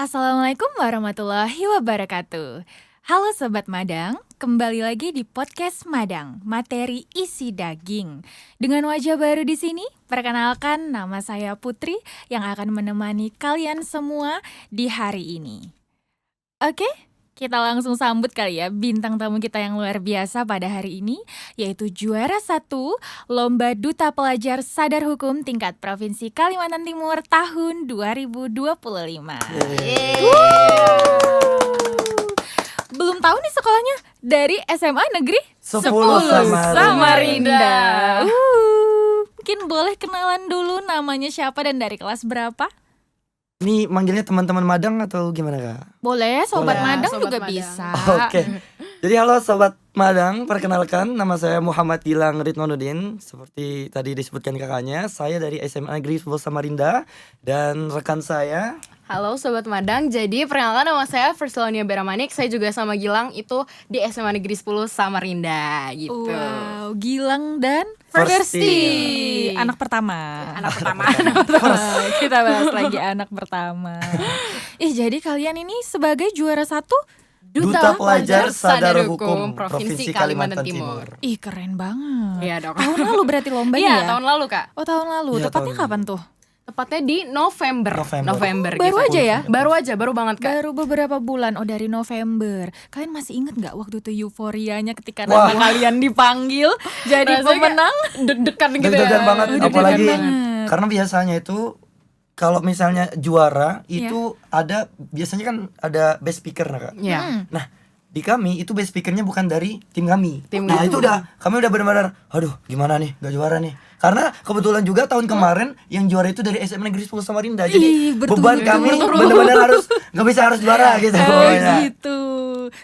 Assalamualaikum warahmatullahi wabarakatuh. Halo Sobat Madang, kembali lagi di podcast Madang, materi isi daging. Dengan wajah baru di sini, perkenalkan nama saya Putri yang akan menemani kalian semua di hari ini. Oke, kita langsung sambut kali ya bintang tamu kita yang luar biasa pada hari ini, yaitu juara 1 Lomba Duta Pelajar Sadar Hukum tingkat Provinsi Kalimantan Timur tahun 2025. Belum tahu nih sekolahnya, dari SMA Negeri 10 Samarinda. Mungkin boleh kenalan dulu namanya siapa dan dari kelas berapa? Ini manggilnya teman-teman Madang atau gimana Kak? Boleh, Sobat Boleh. Madang Sobat juga Madang. bisa. Oke. Jadi halo Sobat Madang, perkenalkan nama saya Muhammad Gilang Ridwanudin. Seperti tadi disebutkan kakaknya, saya dari SMA Negeri 10 Samarinda. Dan rekan saya Halo Sobat Madang, jadi perkenalkan nama saya Versalonia Beramanik. Saya juga sama Gilang itu di SMA Negeri 10 Samarinda gitu. Wow, Gilang dan Versti. anak pertama. Anak pertama. Kita bahas lagi anak pertama. Jadi kalian ini sebagai juara 1 Duta Pelajar Sadar Hukum Provinsi Kalimantan Timur. Ih, keren banget. Iya dong. Tahun lalu berarti lombanya Iya, ya? tahun lalu Kak. Oh, tahun lalu. Iya, Tepatnya tahun kapan tuh? Tepatnya di November Baru gitu. aja ya? Baru banget Kak. Baru beberapa bulan, dari November. Kalian masih inget gak waktu itu euforianya ketika Wah. nama kalian dipanggil jadi Rasanya pemenang? Deg-degan gitu ya. Deg-degan banget, Deg-degan apalagi banget. karena biasanya itu kalau misalnya juara itu ada, biasanya kan ada best speaker Kak. Iya. Nah, di kami itu best speakernya bukan dari tim kami. Tim Nah, kami. itu kami udah benar-benar aduh, gimana nih gak juara nih. Karena kebetulan juga tahun kemarin yang juara itu dari SMA Negeri 10 Samarinda. Jadi Ih, berturut-turut. beban kami benar-benar harus juara gitu. pokoknya. Gitu.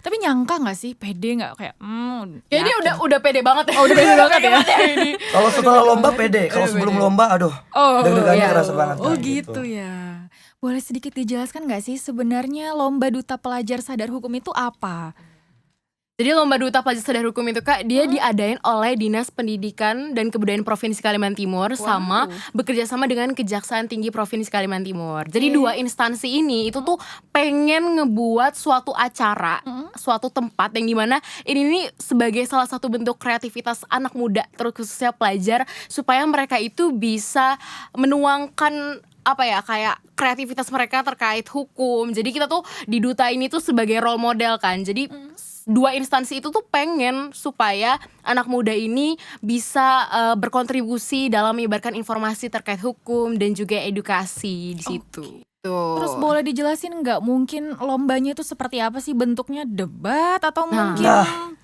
Tapi nyangka gak sih? Pede gak? Kayak Kayaknya udah pede banget ya. udah pede banget ya? Kalau setelah lomba pede, kalau sebelum lomba aduh. Deg-degannya iya. kerasa banget. Oh Kak, gitu ya. Boleh sedikit dijelaskan gak sih sebenarnya Lomba Duta Pelajar Sadar Hukum itu apa? Jadi Lomba Duta Pelajar Sadar Hukum itu Kak, dia diadain oleh Dinas Pendidikan dan Kebudayaan Provinsi Kalimantan Timur sama bekerja sama dengan Kejaksaan Tinggi Provinsi Kalimantan Timur. Jadi dua instansi ini itu tuh pengen ngebuat suatu acara, suatu tempat yang dimana ini nih sebagai salah satu bentuk kreativitas anak muda, terus khususnya pelajar, supaya mereka itu bisa menuangkan kayak kreativitas mereka terkait hukum. Jadi kita tuh di Duta ini tuh sebagai role model kan. Jadi dua instansi itu tuh pengen supaya anak muda ini bisa berkontribusi dalam menyebarkan informasi terkait hukum dan juga edukasi di situ. Terus boleh dijelasin nggak mungkin lombanya itu seperti apa sih bentuknya, debat atau mungkin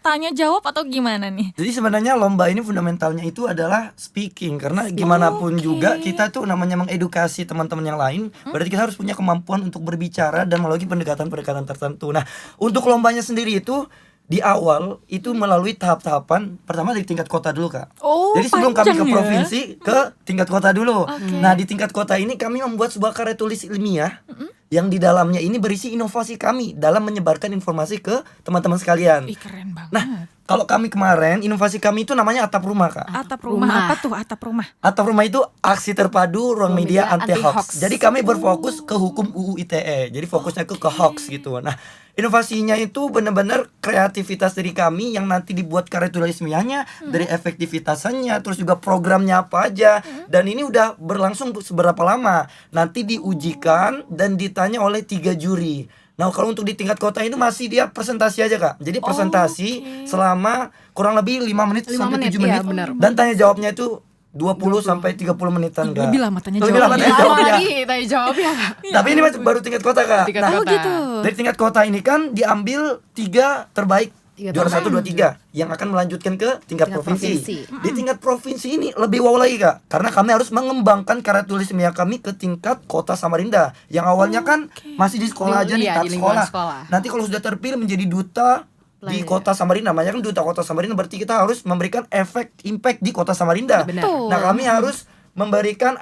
tanya jawab atau gimana nih? Jadi sebenarnya lomba ini fundamentalnya itu adalah speaking. Karena gimana pun juga kita tuh namanya mengedukasi teman-teman yang lain, berarti kita harus punya kemampuan untuk berbicara dan melalui pendekatan-pendekatan tertentu. Nah, untuk lombanya sendiri itu di awal itu melalui tahap-tahapan. Pertama dari tingkat kota dulu Kak. Jadi sebelum kami ke panjang ya? provinsi, ke tingkat kota dulu. Nah, di tingkat kota ini kami membuat sebuah karya tulis ilmiah yang di dalamnya ini berisi inovasi kami dalam menyebarkan informasi ke teman-teman sekalian. Ih, keren banget. Nah, kalau kami kemarin, inovasi kami itu namanya Atap Rumah Kak. Atap rumah apa tuh atap rumah? Atap Rumah itu aksi terpadu ruang media anti hoax. Anti-hoax. Jadi kami berfokus ke hukum UU ITE. Jadi fokusnya ke hoax gitu. Nah, inovasinya itu benar-benar kreativitas dari kami yang nanti dibuat karya tulis ilmiahnya, dari efektivitasnya, terus juga programnya apa aja. Dan ini udah berlangsung seberapa lama. Nanti diujikan dan ditanya oleh 3 juri. Nah, kalau untuk di tingkat kota itu masih dia presentasi aja Kak. Jadi presentasi selama kurang lebih 5 menit 5 sampai menit, 7 menit. iya, benar. Dan tanya jawabnya itu 20 sampai 30 menitan Kak. Lebih lama tanya Lebih jawabnya. lama tanya jawabnya. Tanya jawab ya. Tapi ini masih baru tingkat kota Kak. Tingkat Nah, Oh kota. gitu. dari tingkat kota ini kan diambil 3 terbaik. Tiga Juara terbaik. 1, 2, 3 yang akan melanjutkan ke tingkat Tingkat provinsi. provinsi. Di tingkat provinsi ini lebih wow lagi Kak. Karena kami harus mengembangkan karya tulis ilmiah kami ke tingkat kota Samarinda. Yang awalnya kan masih di sekolah aja nih, Iya, tahap di lingkungan sekolah. sekolah. Nanti kalau sudah terpilih menjadi duta di Pelajar. kota Samarinda, namanya kan duta kota Samarinda, berarti kita harus memberikan impact di kota Samarinda. Benar. Nah, kami harus memberikan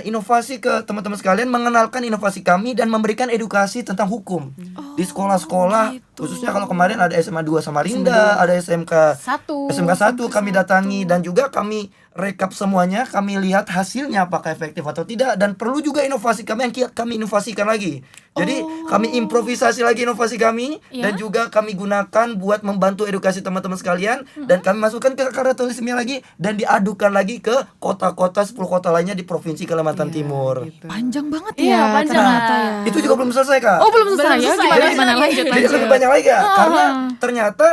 inovasi ke teman-teman sekalian, mengenalkan inovasi kami dan memberikan edukasi tentang hukum di sekolah-sekolah, gitu. khususnya kalau kemarin ada SMA 2 Samarinda, ada SMK 1 kami datangi dan juga kami rekap semuanya, kami lihat hasilnya apakah efektif atau tidak, dan perlu juga inovasi kami yang kami inovasikan lagi. Jadi kami improvisasi lagi inovasi kami Ya. dan juga kami gunakan buat membantu edukasi teman-teman sekalian dan kami masukkan ke karya tulis ilmiah lagi dan diadukan lagi ke kota-kota 10 kota lainnya di Provinsi Kalimantan Timur. Gitu. Panjang banget Iya, ya panjang. ternyata ya. Itu juga belum selesai, Kak. Oh, belum selesai Belum ya? selesai. Gimana Jadi- gimana lanjut Jadi lanjut. lebih banyak lagi ya, karena ternyata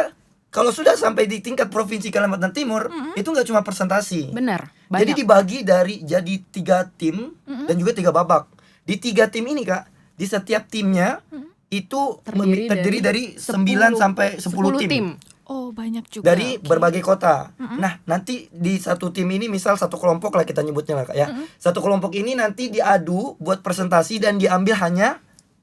kalau sudah sampai di tingkat Provinsi Kalimantan Timur itu nggak cuma presentasi. Benar. Jadi dibagi jadi 3 tim dan juga 3 babak. Di 3 tim ini, Kak, di setiap timnya itu terdiri dari 9 sampai 10 tim. Oh, banyak juga. Dari Oke. berbagai kota. Nah, nanti di satu tim ini misal satu kelompok lah kita nyebutnya lah, Kak, ya. Satu kelompok ini nanti diadu buat presentasi dan diambil hanya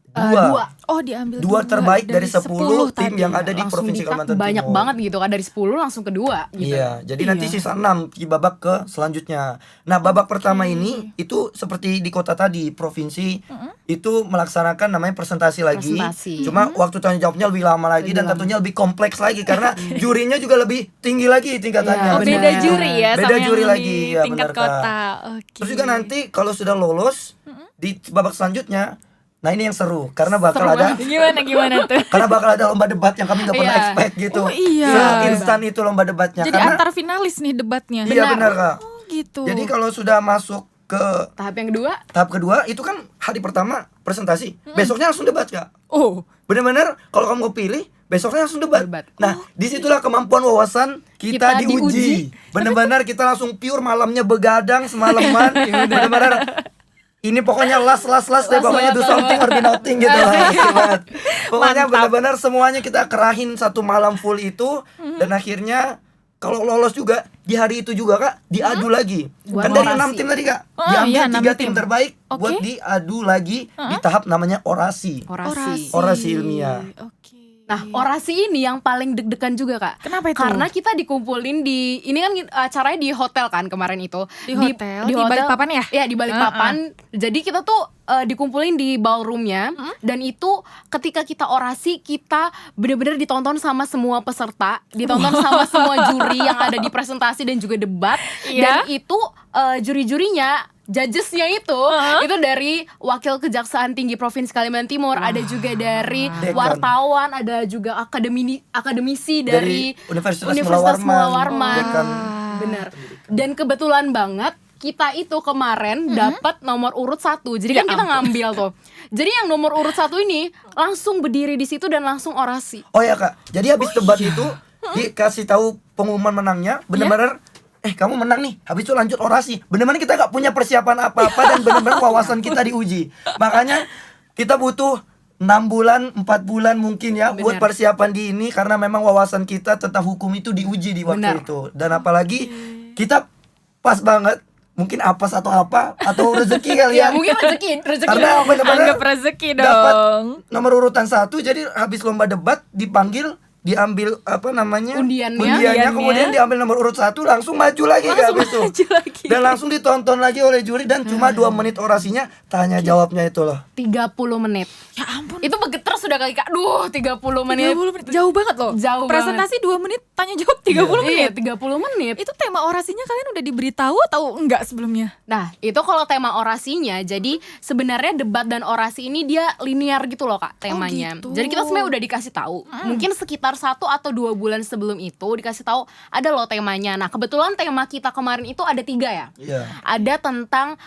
dua. Oh, diambil Dua terbaik dari 10 tim tadi. yang ada di langsung Provinsi di-cut Kalimantan banyak Timur. banget gitu kan, dari 10 langsung ke 2 gitu. Iya, jadi nanti sisa 6 di babak ke selanjutnya. Nah, babak pertama ini itu seperti di kota tadi, provinsi itu melaksanakan namanya presentasi lagi. Presentasi. Cuma waktu tanya jawabnya lebih lama lagi dan tentunya lebih kompleks lagi karena jurinya juga lebih tinggi lagi tingkatannya. Iya, Oh, beda benar. juri ya Beda sama juri yang lagi, di ya, tingkat benar, Kak. kota. Oke. Terus juga nanti kalau sudah lolos di babak selanjutnya, nah ini yang seru karena bakal ada Gimana tuh? karena bakal ada lomba debat yang kami nggak pernah Iya. expect gitu. Oh, iya. Instan itu lomba debatnya Jadi karena antar finalis nih debatnya. iya benar, Kak. Oh, gitu. Jadi kalau sudah masuk ke Tahap yang kedua, tahap kedua itu kan hari pertama presentasi, besoknya langsung debat, Kak. oh, Benar-benar kalau kamu pilih besoknya langsung debat. Debat. Nah, disitulah kemampuan wawasan kita, Kita diuji. diuji. Benar-benar kita langsung pure malamnya begadang semalaman. Benar-benar ini pokoknya last deh, pokoknya do something or be nothing gitu lah. Asik banget. Pokoknya benar-benar semuanya kita kerahin satu malam full itu dan akhirnya kalau lolos juga di hari itu juga, Kak, diadu lagi. Buat Kan dari orasi. 6 tim tadi, Kak. Oh, Diambil iya, 6 3 tim tim. terbaik Oke. buat diadu lagi di tahap namanya orasi. Orasi ilmiah. Oke. Nah, orasi ini yang paling deg-degan juga, Kak. Kenapa itu? Karena kita dikumpulin di, ini kan acaranya di hotel kan kemarin itu. Di hotel, di Balikpapan ya? Iya, di Balikpapan. Jadi kita tuh dikumpulin di ballroomnya dan itu ketika kita orasi kita benar-benar ditonton sama semua peserta, ditonton sama semua juri yang ada di presentasi dan juga debat. Iya. Dan itu juri-jurinya, judgesnya itu dari Wakil Kejaksaan Tinggi Provinsi Kalimantan Timur, ada juga dari Dekan. wartawan, ada juga akademisi dari Universitas Mula Mula Warman. Dekan. Benar. Dan kebetulan banget kita itu kemarin dapat nomor urut 1. Jadi kan kita ngambil tuh. Jadi yang nomor urut 1 ini langsung berdiri di situ dan langsung orasi. Oh ya, Kak. Jadi habis debat itu dikasih tahu pengumuman menangnya, benar-benar kamu menang nih. Habis itu lanjut orasi. Benar-benar kita nggak punya persiapan apa-apa dan benar-benar wawasan kita diuji. Makanya kita butuh 6 bulan, 4 bulan mungkin ya buat Benar. persiapan di ini karena memang wawasan kita tentang hukum itu diuji di waktu Benar. itu. Dan apalagi kita pas banget mungkin apes atau rezeki kali Ya, ya. mungkin rezeki. Karena benar-benar Anggap rezeki dapat dong. nomor urutan 1, jadi habis lomba debat dipanggil, diambil apa namanya Undiannya. kemudian diambil nomor urut 1 langsung maju lagi Langsung habis itu. maju lagi. Dan langsung ditonton lagi oleh juri dan cuma 2 menit orasinya tanya jawabnya itu loh. 30 menit. Ya ampun. Itu bergetar sudah kali, Kak. Duh, 30 menit. 30 menit. Jauh banget loh. Jauh Presentasi 2 menit, tanya jawab 30 menit. Iya, 30 menit. Itu tema orasinya kalian udah diberitahu atau enggak sebelumnya? Nah, itu kalau tema orasinya. Jadi sebenarnya debat dan orasi ini dia linear gitu loh, Kak, temanya. gitu. Jadi kita sebenarnya udah dikasih tahu. Mungkin sekitar 1 atau 2 bulan sebelum itu dikasih tahu ada loh temanya. Nah, kebetulan tema kita kemarin itu ada 3 ya. Iya. Ada tentang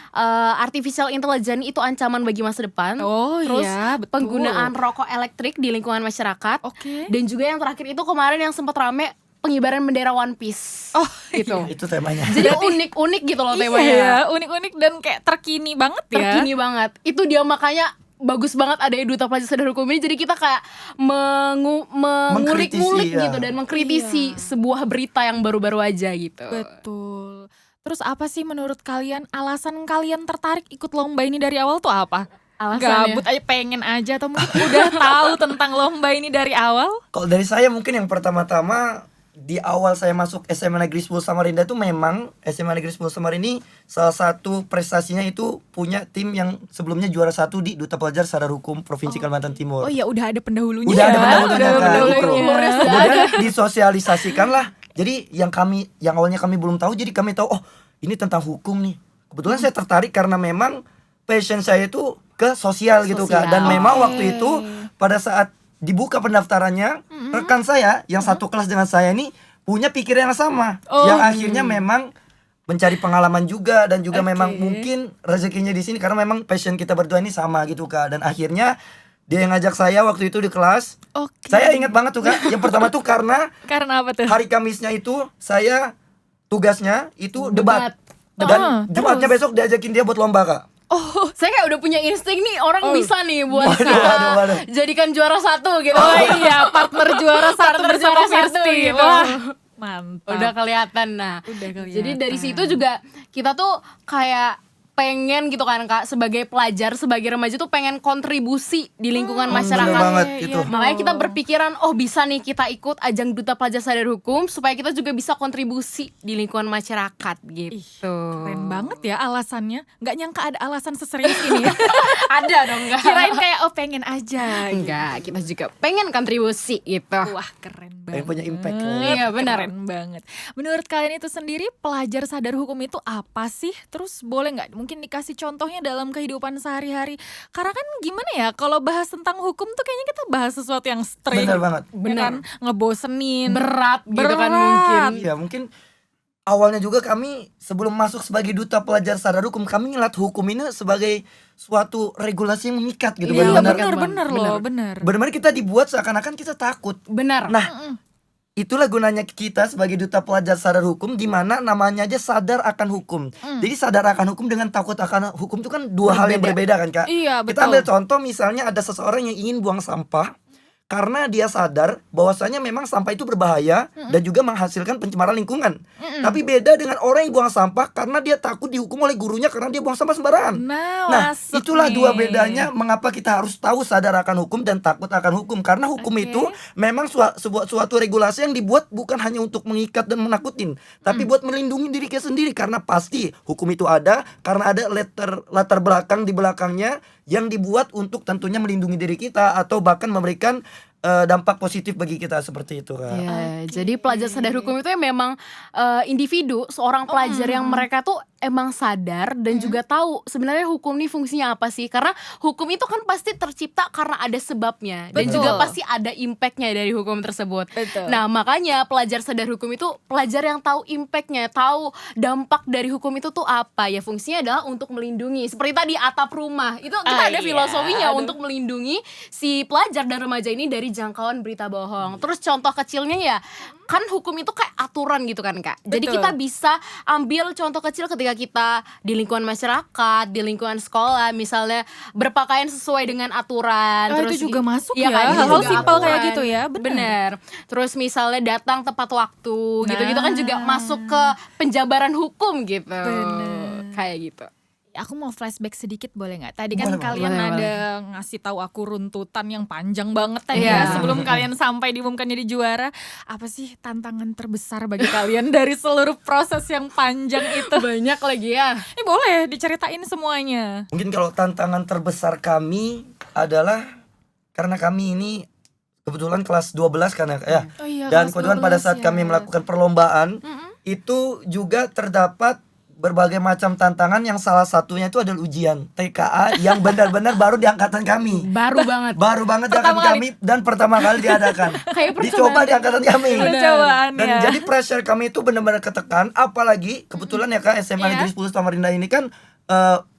artificial intelligence itu ancaman bagi masa depan. Oh, Terus iya, betul. penggunaan rokok elektrik di lingkungan masyarakat. Oke. Dan juga yang terakhir itu kemarin yang sempat rame pengibaran bendera One Piece. Oh, gitu. Itu temanya. Jadi unik-unik gitu loh temanya. Iya, unik-unik dan kayak terkini banget ya. Terkini banget. Itu dia makanya bagus banget ada Duta Pelajar Sadar Hukum ini. Jadi kita kayak mengulik-ngulik Mengkritisi, ya. gitu dan mengkritisi sebuah berita yang baru-baru aja gitu. Betul. Terus apa sih menurut kalian alasan kalian tertarik ikut lomba ini dari awal tuh apa? Alasannya? Gabut aja, pengen aja, atau mungkin udah tahu tentang lomba ini dari awal? Kalau dari saya mungkin yang pertama-tama di awal saya masuk SMA Negeri 10 Samarinda itu memang SMA Negeri 10 Samarinda ini salah satu prestasinya itu punya tim yang sebelumnya juara 1 di Duta Pelajar Sadar Hukum Provinsi Kalimantan Timur. Oh iya, udah ada pendahulunya Udah ada ya? pendahulunya, Udah Kak, pendahulunya. gitu. Umurnya sudah Kemudian disosialisasikan lah. Jadi yang awalnya kami belum tahu, jadi kami tahu oh ini tentang hukum nih. Kebetulan saya tertarik karena memang passion saya itu ke sosial gitu Kak. Dan memang waktu itu pada saat dibuka pendaftarannya, rekan saya yang satu kelas dengan saya ini punya pikiran yang sama. Yang akhirnya memang mencari pengalaman juga dan juga memang mungkin rezekinya di sini karena memang passion kita berdua ini sama gitu Kak. Dan akhirnya dia yang ngajak saya waktu itu di kelas. Saya ingat banget tuh Kak. Yang pertama tuh karena apa tuh? hari Kamisnya itu saya tugasnya itu debat. Dan Jumatnya besok diajakin dia buat lomba Kak. Saya kayak udah punya insting nih, orang bisa nih buat Waduh. jadikan juara satu gitu. Iya, partner juara satu Partner bersama juara satu Firsti. gitu. Wah, mantap. Udah kelihatan. Nah, Udah kelihatan. jadi dari situ juga kita tuh kayak pengen gitu kan Kak, sebagai pelajar, sebagai remaja tuh pengen kontribusi di lingkungan masyarakat. bener banget gitu. Makanya kita berpikiran, bisa nih kita ikut ajang Duta Pelajar Sadar Hukum supaya kita juga bisa kontribusi di lingkungan masyarakat gitu. Keren banget ya alasannya. Nggak nyangka ada alasan seserius ini ya. Ada dong enggak? Kirain kayak pengen aja. Enggak, kita juga pengen kontribusi gitu. Wah, keren banget. Yang punya impact. Iya, benar. Keren banget. Menurut kalian itu sendiri pelajar sadar hukum itu apa sih? Terus boleh nggak mungkin dikasih contohnya dalam kehidupan sehari-hari? Karena kan gimana ya, kalau bahas tentang hukum tuh kayaknya kita bahas sesuatu yang strict. Bener banget. Bener. Ngebosenin. Berat gitu kan Berat. mungkin. Iya mungkin awalnya juga kami sebelum masuk sebagai duta pelajar sadar hukum, kami ngeliat hukum ini sebagai suatu regulasi yang mengikat gitu. Iya, Benar-benar bener loh, bener. benar-benar kita dibuat seakan-akan kita takut. Benar. Nah, itulah gunanya kita sebagai duta pelajar sadar hukum, di mana namanya aja sadar akan hukum. Jadi sadar akan hukum dengan takut akan hukum itu kan dua hal yang berbeda kan Kak. Iya, Kita betul. ambil contoh misalnya ada seseorang yang ingin buang sampah karena dia sadar bahwasanya memang sampah itu berbahaya dan juga menghasilkan pencemaran lingkungan. Tapi beda dengan orang yang buang sampah karena dia takut dihukum oleh gurunya karena dia buang sampah sembarangan. Nah, masuk itulah nih. dua bedanya mengapa kita harus tahu sadar akan hukum dan takut akan hukum. Karena hukum itu memang sebuah suatu regulasi yang dibuat bukan hanya untuk mengikat dan menakutin, tapi buat melindungi diri kita sendiri. Karena pasti hukum itu ada karena ada latar belakang di belakangnya yang dibuat untuk tentunya melindungi diri kita atau bahkan memberikan dampak positif bagi kita seperti itu Kak. Iya, jadi pelajar sadar hukum itu ya memang individu, seorang pelajar yang mereka tuh emang sadar dan juga tahu sebenarnya hukum ini fungsinya apa sih. Karena hukum itu kan pasti tercipta karena ada sebabnya dan Betul. juga pasti ada impactnya dari hukum tersebut. Betul. Nah, makanya pelajar sadar hukum itu pelajar yang tahu impactnya, tahu dampak dari hukum itu tuh apa. Ya fungsinya adalah untuk melindungi. Seperti tadi atap rumah, itu kita ada iya. filosofinya Aduh. untuk melindungi si pelajar dan remaja ini dari jangkauan berita bohong. Terus contoh kecilnya ya, kan hukum itu kayak aturan gitu kan Kak. Jadi Betul. kita bisa ambil contoh kecil ketika kita di lingkungan masyarakat, di lingkungan sekolah, misalnya berpakaian sesuai dengan aturan. Itu juga masuk iya ya, kan, itu hal-hal juga simpel kayak aturan. gitu ya, benar. Bener. Terus misalnya datang tepat waktu, gitu-gitu kan juga Nah. masuk ke penjabaran hukum gitu. Bener. Kayak gitu. Aku mau flashback sedikit boleh nggak? Tadi kan Boleh, kalian boleh, ada ngasih tahu aku runtutan yang panjang banget tadi Iya. ya sebelum kalian sampai diumumkan jadi juara. Apa sih tantangan terbesar bagi kalian dari seluruh proses yang panjang itu? Banyak lagi ya. Ini boleh diceritain semuanya. Mungkin kalau tantangan terbesar kami adalah karena kami ini kebetulan kelas 12 kan ya. Oh iya, Dan kelas kebetulan pada 12 saat ya. kami melakukan perlombaan itu juga terdapat berbagai macam tantangan yang salah satunya itu adalah ujian TKA yang benar-benar baru di angkatan kami. Baru banget. Baru banget di Pertama angkatan kami dan pertama kali diadakan. Kayak Dicoba di angkatan kami. Percobaan Dan ya. jadi pressure kami itu benar-benar ketekan, apalagi kebetulan ya Kak SMA Iya. Negeri 10 Samarinda ini kan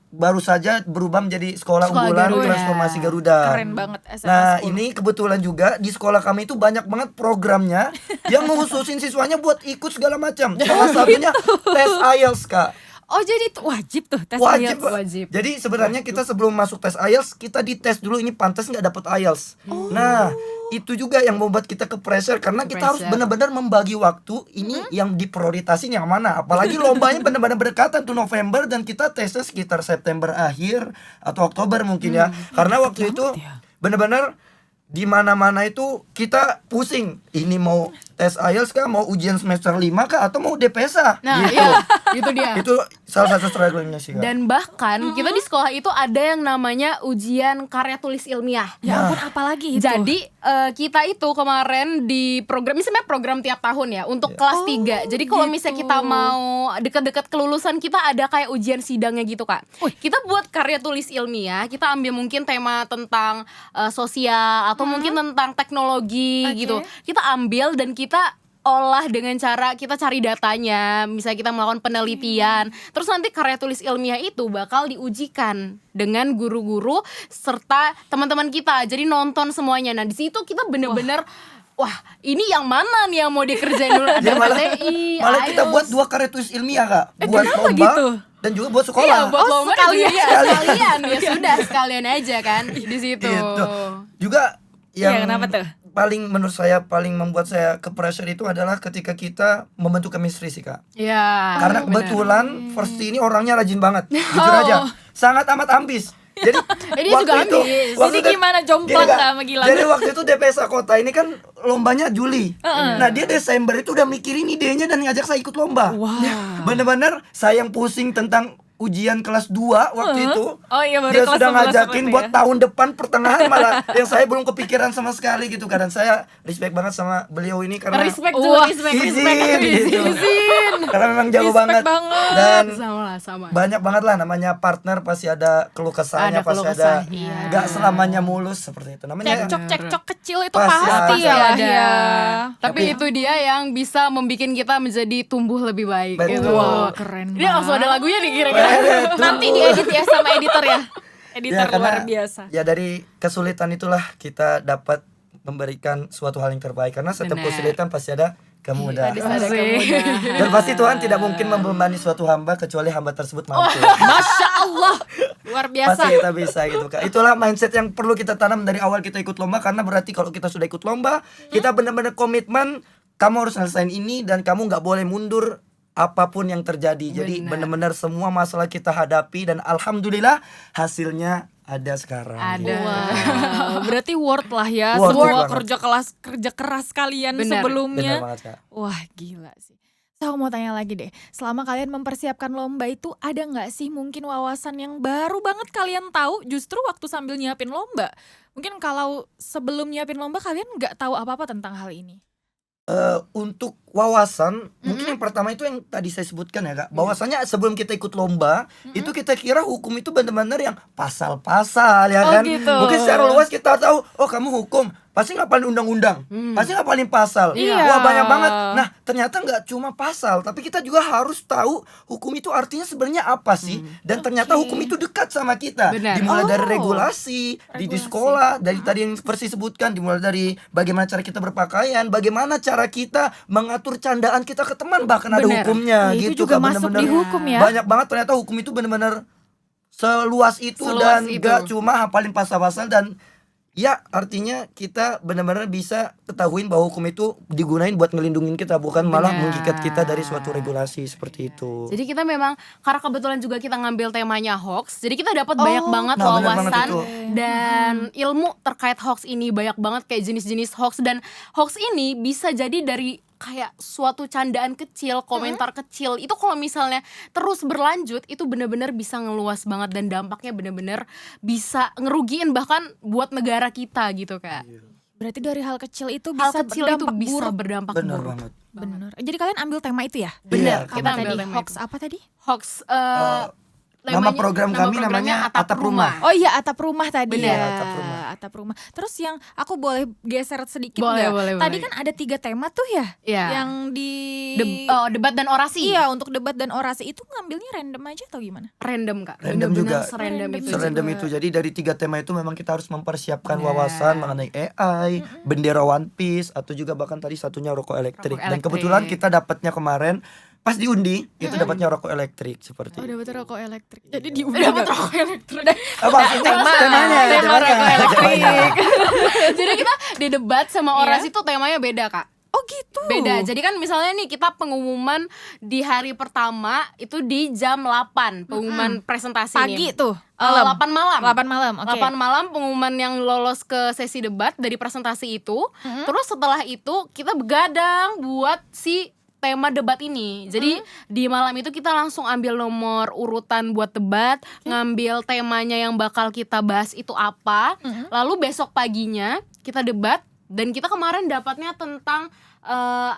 baru saja berubah menjadi sekolah Sekolah unggulan Garuda. transformasi Garuda. Keren banget SMA Nah 10. ini kebetulan juga di sekolah kami itu banyak banget programnya yang menghususin siswanya buat ikut segala macam. Salah satunya tes IELTS Kak. Oh jadi itu wajib tuh tes Wajib, IELTS. Pak. Wajib. Jadi sebenarnya kita sebelum masuk tes IELTS kita dites dulu ini pantas nggak dapat IELTS. Nah itu juga yang membuat kita ke pressure karena kita harus Pressure. benar-benar membagi waktu ini yang diprioritasin yang mana. Apalagi lombanya benar-benar berdekatan tuh November dan kita tesnya sekitar September akhir atau Oktober mungkin ya. Karena waktu itu ya. benar-benar di mana-mana itu kita pusing. Ini mau tes IELTS kah, mau ujian semester 5 kah, atau mau DPSA Nah, gitu. iya, itu dia. Itu salah satu struggle-nya sih Kak. Dan bahkan kita di sekolah itu ada yang namanya ujian karya tulis ilmiah. Ya ampun, apalagi itu? Jadi kita itu kemarin di program, ini sebenarnya program tiap tahun ya untuk kelas 3. Jadi kalau misalnya kita mau dekat-dekat kelulusan, kita ada kayak ujian sidangnya gitu Kak. Kita buat karya tulis ilmiah, kita ambil mungkin tema tentang sosial atau mungkin tentang teknologi gitu. Kita ambil dan kita olah dengan cara kita cari datanya, misalnya kita melakukan penelitian. Terus nanti karya tulis ilmiah itu bakal diujikan dengan guru-guru serta teman-teman kita. Jadi nonton semuanya. Nah, di situ kita bener-bener wah, ini yang mana nih yang mau dikerjain dulu? Ada PTI, Malah kita IELTS. buat 2 karya tulis ilmiah Kak, buat kenapa lomba gitu? dan juga buat sekolah. Iya, buat lomba dan sekalian. juga sekalian. Ya sudah, sekalian aja kan di situ. Gitu. Juga yang Iya, kenapa tuh? paling menurut saya paling membuat saya ke pressure itu adalah ketika kita membentuk chemistry sih Kak. Iya. Karena benar. kebetulan first ini orangnya rajin banget, jujur aja, sangat amat ambis. Jadi Dia juga ambis. Ini gimana, jomplang nggak sama Gilang? Jadi waktu itu DPSA Kota ini kan lombanya Juli. Nah dia Desember itu udah mikirin idenya dan ngajak saya ikut lomba. Wow. Bener-bener saya yang pusing tentang ujian kelas 2 waktu itu. Oh iya, baru dia kelas sudah 11 ngajakin waktu buat ya. tahun depan pertengahan malah yang saya belum kepikiran sama sekali gitu kan. Dan saya respect banget sama beliau ini karena Respect Wah, juga, izin gitu. Izin. Karena memang jago Respect banget. banget. Dan Sama lah, sama. banyak banget lah namanya partner, pasti ada keluh kesahnya, Ada pasti keluh ada kesahnya. nggak selamanya mulus seperti itu namanya. Cekcok kecil itu Pasti pasti ada. ya. Ada. Ya. Tapi itu dia yang bisa membuat kita menjadi tumbuh lebih baik Betul. gitu. Wah, keren Ini langsung ada lagunya nih kira-kira. Nanti diedit ya sama editor ya. Editor luar karena biasa. ya dari kesulitan itulah kita dapat memberikan suatu hal yang terbaik karena setiap Benar. kesulitan pasti ada kemudahan. Ada kemudahan. Dan pasti Tuhan tidak mungkin membebani suatu hamba kecuali hamba tersebut mampu. Masya Allah, luar biasa. Pasti kita bisa gitu Kak. Itulah mindset yang perlu kita tanam dari awal kita ikut lomba, karena berarti kalau kita sudah ikut lomba, kita benar-benar komitmen kamu harus selesaiin ini dan kamu nggak boleh mundur apapun yang terjadi. Jadi benar-benar semua masalah kita hadapi dan alhamdulillah hasilnya ada sekarang. Ada. Wow, berarti worth lah ya Worth semua banget. kerja keras kalian Benar. sebelumnya. Benar banget Kak. Wah, gila sih. So, aku mau tanya lagi deh, selama kalian mempersiapkan lomba itu ada nggak sih mungkin wawasan yang baru banget kalian tahu justru waktu sambil nyiapin lomba? Mungkin kalau sebelum nyiapin lomba kalian nggak tahu apa-apa tentang hal ini. Untuk wawasan mungkin yang pertama itu yang tadi saya sebutkan ya Kak, bahwasanya sebelum kita ikut lomba itu kita kira hukum itu benar-benar yang pasal-pasal ya Oh, kan. gitu. Mungkin secara luas kita tahu, oh kamu hukum pasti ngapalin undang-undang, pasti ngapalin pasal. Iya. Wah banyak banget. Nah ternyata nggak cuma pasal, tapi kita juga harus tahu hukum itu artinya sebenarnya apa sih. Dan ternyata hukum itu dekat sama kita. Benar. Dimulai dari Oh. regulasi, di Regulasi. sekolah, dari tadi yang Persi sebutkan, dimulai dari bagaimana cara kita berpakaian, bagaimana cara kita mengatur candaan kita ke teman, bahkan ada Benar. hukumnya Itu gitu juga Kak. masuk Bener-bener di hukum ya. banyak banget ternyata hukum itu benar-benar seluas itu Seluas dan itu. gak cuma hafalin pasal-pasal. Dan ya artinya kita benar-benar bisa ketahuin bahwa hukum itu digunain buat ngelindungin kita, bukan malah Benar. mengikat kita dari suatu regulasi seperti itu. Jadi kita memang karena kebetulan juga kita ngambil temanya hoax, jadi kita dapat banyak banget Nah, benar banget wawasan itu. dan ilmu terkait hoax ini, banyak banget kayak jenis-jenis hoax. Dan hoax ini bisa jadi dari kayak suatu candaan kecil, komentar kecil. Itu kalau misalnya terus berlanjut itu benar-benar bisa ngeluas banget dan dampaknya benar-benar bisa ngerugiin bahkan buat negara kita gitu Kak. Berarti dari hal kecil itu Hal bisa kecil itu berdampak bisa buruk. berdampak Benar buruk. banget. Bener. Jadi kalian ambil tema itu ya? Benar, Iya, kita Apa ambil tadi? tema Hoax itu. apa tadi? Hoax Nama program kami namanya Atap Rumah. Oh iya, atap rumah tadi. Benar, ya. Atap Rumah. Atap rumah. Terus yang aku boleh geser sedikit Boleh, nggak? boleh, Tadi boleh. kan ada 3 tema tuh ya? Iya. Yang di Debat dan orasi. Iya, untuk debat dan orasi itu ngambilnya random aja atau gimana? Random Kak. Random Bener-bener juga. Serandom itu. Serandom juga. itu. Jadi dari 3 tema itu memang kita harus mempersiapkan Benar. wawasan mengenai AI, bendera One Piece, atau juga bahkan tadi satunya rokok elektrik. Rokok Dan elektrik. kebetulan kita dapatnya kemarin pas diundi itu dapatnya rokok elektrik seperti Oh, itu. dapat rokok elektrik. Jadi diundi Dapat nggak? rokok elektrik. Maksudnya temanya, tema temanya. rokok elektrik. Jadi kita di debat sama orasi itu temanya beda Kak. Oh gitu. Beda. Jadi kan misalnya nih kita pengumuman di hari pertama itu di jam 8 pengumuman presentasi Pagi nih. tuh. 8 malam. 8 malam. Oke. 8 malam pengumuman yang lolos ke sesi debat dari presentasi itu. Terus setelah itu kita begadang buat si tema debat ini. Jadi di malam itu kita langsung ambil nomor urutan buat debat, ngambil temanya yang bakal kita bahas itu apa. Lalu besok paginya kita debat, dan kita kemarin dapatnya tentang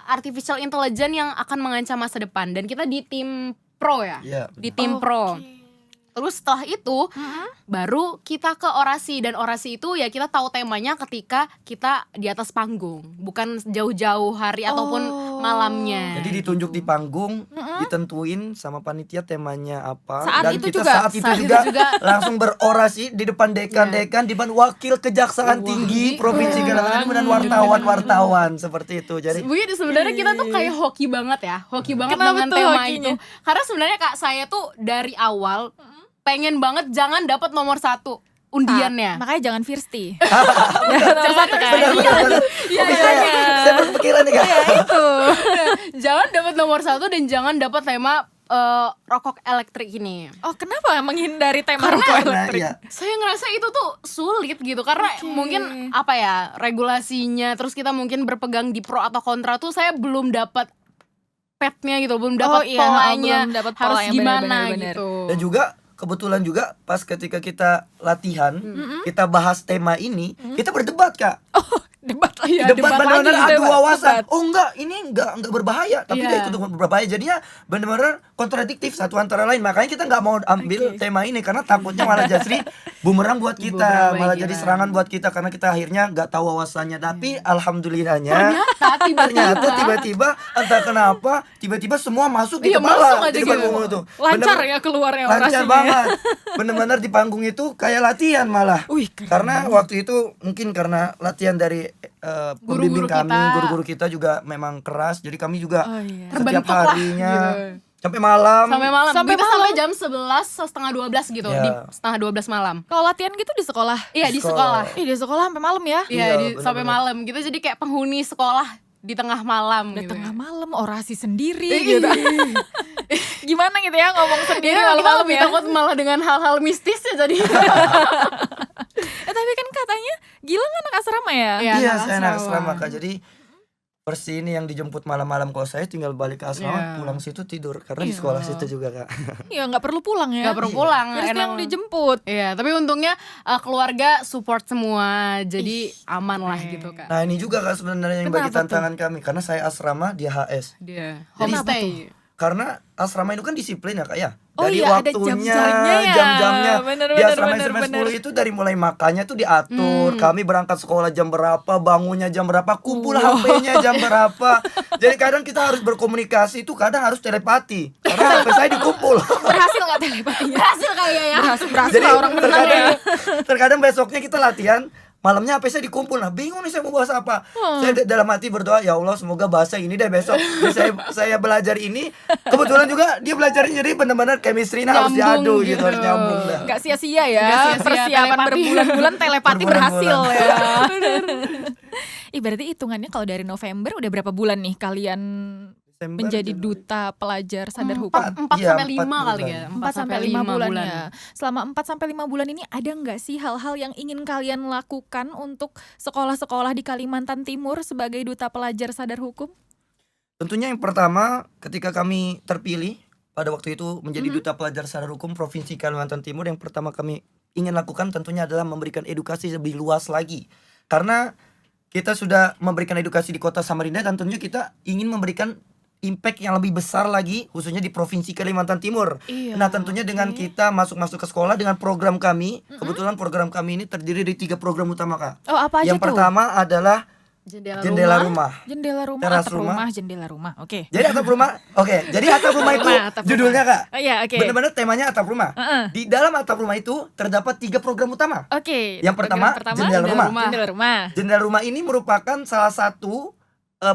artificial intelligence yang akan mengancam masa depan, dan kita di tim pro ya. Iya, Di tim pro. Terus setelah itu baru kita ke orasi, dan orasi itu ya kita tahu temanya ketika kita di atas panggung, bukan jauh-jauh hari ataupun malamnya. Jadi ditunjuk di panggung, ditentuin sama panitia temanya apa. Saat dan itu kita juga. saat itu Saat itu juga juga. langsung berorasi di depan dekan-dekan, di depan wakil kejaksaan tinggi provinsi Kalimantan Timur dan wartawan-wartawan seperti itu. Jadi Begitu sebenarnya kita tuh kayak hoki banget ya, hoki banget Kenapa dengan tuh tema hokinya? itu. Karena sebenarnya Kak, saya tuh dari awal pengen banget jangan dapat nomor 1 undiannya. Makanya jangan Firsti. Jangan benar-benar. Iya, Saya berpikiran nih Kak. Itu. jangan dapat nomor 1 dan jangan dapat tema rokok elektrik ini. Oh, kenapa menghindari tema Karena- rokok Nah, elektrik? iya. Saya ngerasa itu tuh sulit gitu, karena mungkin apa ya, regulasinya, terus kita mungkin berpegang di pro atau kontra tuh saya belum dapat petnya gitu, belum dapat iya, polanya, belum dapat harus polanya, gimana benar-benar. gitu. Dan juga kebetulan juga pas ketika kita latihan, kita bahas tema ini, kita berdebat Kak. Debat lagi. Iya, debat debat benar-benar lagi, adu debat. wawasan. Oh enggak, ini enggak berbahaya, tapi Iya. dia ikut berbahaya. Jadinya benar-benar kontradiktif satu antara lain. Makanya kita nggak mau ambil tema ini karena takutnya malah jadi bumerang buat kita, Bumerang malah bagi jadi kita. serangan buat kita karena kita akhirnya nggak tahu wawasannya. Tapi alhamdulillahnya Ternyata tiba-tiba entah kenapa tiba-tiba semua masuk di Iya, kepala masuk aja di depan gitu. umum itu. Lancar Bener-bener ya keluarnya lancar orasinya. banget. Bener-bener di panggung itu kayak latihan malah. Wih, keren. Karena waktu itu mungkin karena latihan dari pembimbing Guru-guru kami, kita. guru-guru kita juga memang keras. Jadi kami juga Oh, iya. setiap Terbentuk lah, harinya gitu. sampai malam. sampai malam. Sampai Kita malam. sampai jam 11 setengah 12 gitu, Iya. di setengah 12 malam. Kalau latihan gitu di sekolah. Iya, di sekolah. Ih, di sekolah sampai malam ya. Iya, Iya, sampai benar-benar. malam. Kita jadi kayak penghuni sekolah di tengah malam Di gitu. tengah malam orasi sendiri Iya. gitu. Gimana gitu ya ngomong sendiri Iya, kita malam-malam lebih ya. takut malah dengan hal-hal mistis ya jadi. Tapi kan katanya Gilang anak asrama ya. Iya, Iya, anak saya anak asrama. asrama Kak. Jadi Persi ini yang dijemput malam-malam, kalau saya tinggal balik ke asrama, Iya. pulang situ tidur karena di sekolah situ juga Kak. Iya, nggak perlu pulang ya. Gak perlu pulang, Firsti yang enak. dijemput. Iya, tapi untungnya keluarga support semua, jadi aman lah gitu Kak. Nah ini juga Kak sebenarnya yang bagi Kenapa tuh? tantangan kami, karena saya asrama dia HS. Dia Jadi- homestay. Karena asrama itu kan disiplin ya Kak ya. Oh Dari iya, ada waktunya, jam-jamnya ya. jam-jamnya. Bener, Di bener, asrama bener, SMA bener. 10 itu dari mulai makannya tuh diatur. Kami berangkat sekolah jam berapa, bangunnya jam berapa, kumpul HP-nya jam berapa. Jadi kadang kita harus berkomunikasi itu kadang harus telepati. Karena HP saya dikumpul. Berhasil nggak telepatinya? Berhasil kayaknya ya. Berhasil Jadi lah orang menang ya. terkadang besoknya kita latihan, malamnya HP saya dikumpul. Nah bingung nih saya mau bahas apa. Saya dalam hati berdoa, ya Allah semoga bahasa ini deh besok. Jadi saya belajar ini. Kebetulan juga dia belajarnya, jadi benar-benar chemistry-nya harus diadu Nyambung gitu, gitu. harus nyambung dah. Gak sia-sia ya. Nggak sia-sia, Persiapan telepati. berbulan-bulan telepati berhasil Berbulan-bulan. ya. Ih, berarti hitungannya kalau dari November udah berapa bulan nih kalian Desember, menjadi Januari. duta pelajar sadar hukum? 4 Iya, sampai 5 4 kali bulan. ya. 4 sampai 5 bulan ya. Selama 4 sampai 5 bulan ini ada nggak sih hal-hal yang ingin kalian lakukan untuk sekolah-sekolah di Kalimantan Timur sebagai duta pelajar sadar hukum? Tentunya yang pertama ketika kami terpilih pada waktu itu menjadi duta pelajar sadar hukum Provinsi Kalimantan Timur, yang pertama kami ingin lakukan tentunya adalah memberikan edukasi lebih luas lagi. Karena kita sudah memberikan edukasi di Kota Samarinda dan tentunya kita ingin memberikan impact yang lebih besar lagi khususnya di Provinsi Kalimantan Timur. Iya, Nah tentunya dengan kita masuk ke sekolah dengan program kami, kebetulan program kami ini terdiri dari 3 program utama Kak. Oh, apa aja Yang tuh? pertama adalah Jendela, jendela rumah. Jendela rumah, Teras atap rumah. rumah, jendela rumah. Oke. Jadi atap rumah, oke. Jadi atap rumah itu Atap rumah. judulnya Kak. Oh iya, oke. Benar-benar temanya atap rumah. Heeh. Di dalam atap rumah itu terdapat 3 program utama. Oke. Yang pertama, jendela rumah. Jendela rumah. Jendela rumah ini merupakan salah satu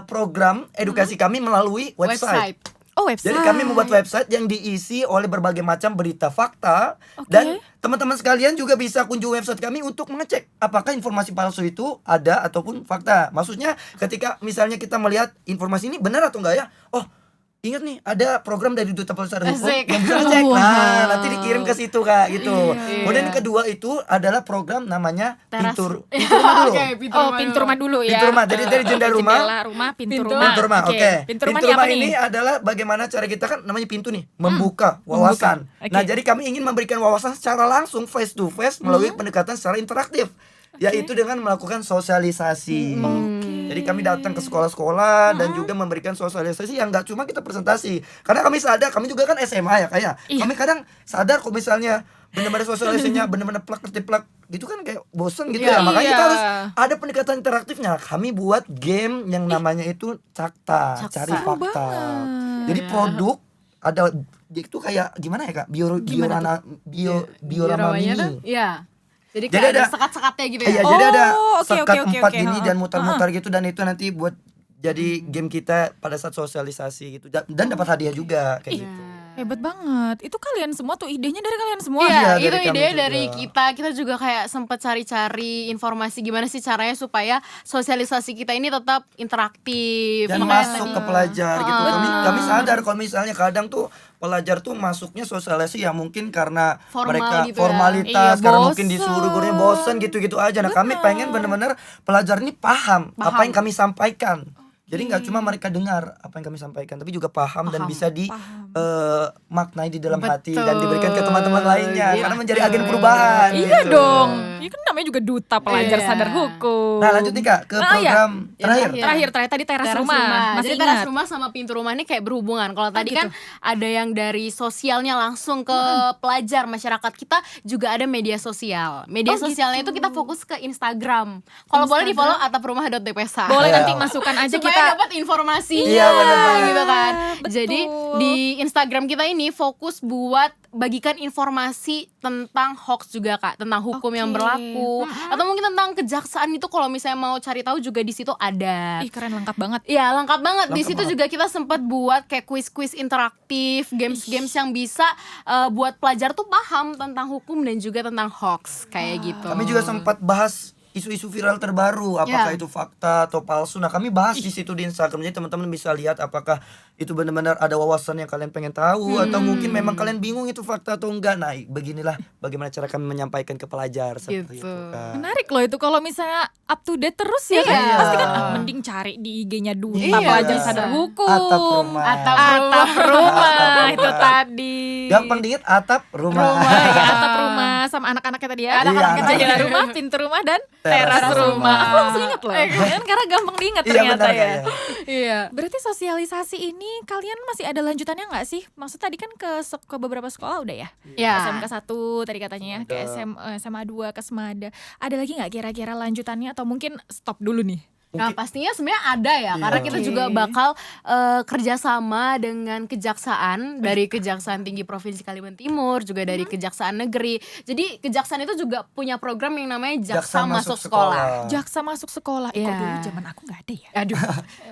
program edukasi kami melalui website. Oh, website. Jadi kami membuat website yang diisi oleh berbagai macam berita fakta. Dan teman-teman sekalian juga bisa kunjungi website kami untuk mengecek apakah informasi palsu itu ada ataupun fakta. Maksudnya ketika misalnya kita melihat informasi ini benar atau enggak ya. Oh, ingat nih ada program dari Duta Pelestarian Hukum Asik. yang bisa ngecek. Wow. Nah, nanti dikirim ke situ Kak gitu. Iya. Kemudian yang kedua itu adalah program namanya Teras. Pintu Rumah dulu. Oke, Pintu rumah dulu ya. Pintu rumah. Jadi dari jendela rumah. Jendela rumah, pintu Pintu. rumah. Pintu rumah, oke. Pintu rumahnya apa ini nih? adalah bagaimana cara kita kan namanya pintu nih, membuka wawasan. Membuka, oke. Nah, jadi kami ingin memberikan wawasan secara langsung face to face melalui pendekatan secara interaktif, yaitu dengan melakukan sosialisasi. Jadi kami datang ke sekolah-sekolah dan juga memberikan sosialisasi yang nggak cuma kita presentasi. Karena kami sadar, kami juga kan SMA ya kayak. Iya. Kami kadang sadar kok misalnya benar-benar sosialisasinya benar-benar plak gitu kan kayak bosen gitu Iya. ya. Makanya kita Iya. harus ada pendekatan interaktifnya. Kami buat game yang namanya itu Cakta, Cakta. cari Seru fakta. banget. Jadi produk ada itu kayak gimana ya Kak? Biorama Biramanya mini. tuh, iya. Jadi Jadi kayak ada ada- sekat-sekatnya gitu Iya, ya. jadi ada oke, sekat oke, 4 oke. gini dan Heeh. mutar-mutar gitu dan itu nanti buat jadi game kita pada saat sosialisasi gitu dan dapat hadiah juga kayak gitu. Hebat banget. Itu kalian semua tuh idenya dari kalian semua. Iya, Iya, itu dari kami ide juga. dari kita juga kayak sempet cari-cari informasi gimana sih caranya supaya sosialisasi kita ini tetap interaktif. Dan Makanya masuk tadi- ke pelajar gitu. Kami sadar kalau misalnya kadang tuh pelajar tuh masuknya sosialisasi ya mungkin karena Formal mereka gitu ya. Iya, formalitas karena mungkin bosen. disuruh gurunya bosen gitu-gitu aja. Nah, kami pengen benar-benar pelajar ini paham apa yang kami sampaikan. Jadi nggak cuma mereka dengar apa yang kami sampaikan, tapi juga paham dan bisa maknai di dalam hati dan diberikan ke teman-teman lainnya Gitu. karena menjadi agen perubahan. Iya gitu. dong. Ini kan namanya juga duta pelajar Iya. sadar hukum. Nah, lanjut nih Kak ke Ah, iya. program Yang terakhir. Terakhir tadi teras, Teras rumah. Masih Jadi ingat? teras rumah sama pintu rumah ini kayak berhubungan. Kalau tadi gitu. kan ada yang dari sosialnya langsung ke pelajar masyarakat, kita juga ada media sosial. Media sosialnya itu kita fokus ke Instagram. Kalau boleh di follow atapRumah.dpsa. Boleh Iya. nanti masukkan aja supaya kita. dapat informasi. Iya, bener banget. gitu kan. Betul. Jadi di Instagram kita ini fokus buat bagikan informasi tentang hoax juga Kak, tentang hukum yang Oke. berlaku atau mungkin tentang kejaksaan itu kalau misalnya mau cari tahu juga di situ ada. Ih, keren, lengkap banget. Iya lengkap banget. Di Lengkap situ banget. juga kita sempat buat kayak kuis-kuis interaktif, games-games yang bisa buat pelajar tuh paham tentang hukum dan juga tentang hoax kayak gitu. Kami juga sempat bahas isu-isu viral terbaru, apakah Ya. itu fakta atau palsu. Nah, kami bahas di situ di Instagram. Jadi teman-teman bisa lihat apakah itu benar-benar ada wawasan yang kalian pengen tahu atau mungkin memang kalian bingung itu fakta atau enggak. Nah, beginilah bagaimana cara kami menyampaikan ke pelajar seperti Gitu. itu, Kak. Menarik loh itu kalau misalnya up to date terus ya kan. Iya. Pasti kan mending cari di IG-nya Duta Iya. Pelajar Sadar Hukum. Atap rumah. Atap Atap rumah Atap itu rumah. tadi. Gampang diingat atap rumah. Rumah ya, atap rumah sama anak-anaknya tadi ya. Anak-anaknya Iya, tadi. jendela rumah, pintu rumah dan Teras teras rumah. rumah. Aku langsung ingat loh. Kan karena gampang diingat Iya, ternyata benar, ya. Kak, ya. Iya. Berarti sosialisasi ini kalian masih ada lanjutannya nggak sih? Maksud tadi kan ke beberapa sekolah udah ya? Ya. SMK 1 tadi katanya ya, ke SMA 2 ke Semada. Ada lagi nggak kira-kira lanjutannya atau mungkin stop dulu nih? Nah pastinya sebenarnya ada ya, karena kita Oke. juga bakal kerjasama dengan kejaksaan dari Kejaksaan Tinggi Provinsi Kalimantan Timur, juga dari Kejaksaan Negeri. Jadi kejaksaan itu juga punya program yang namanya Jaksa Masuk Sekolah. Jaksa masuk sekolah. Kok Iya. dulu zaman aku nggak ada ya? Aduh,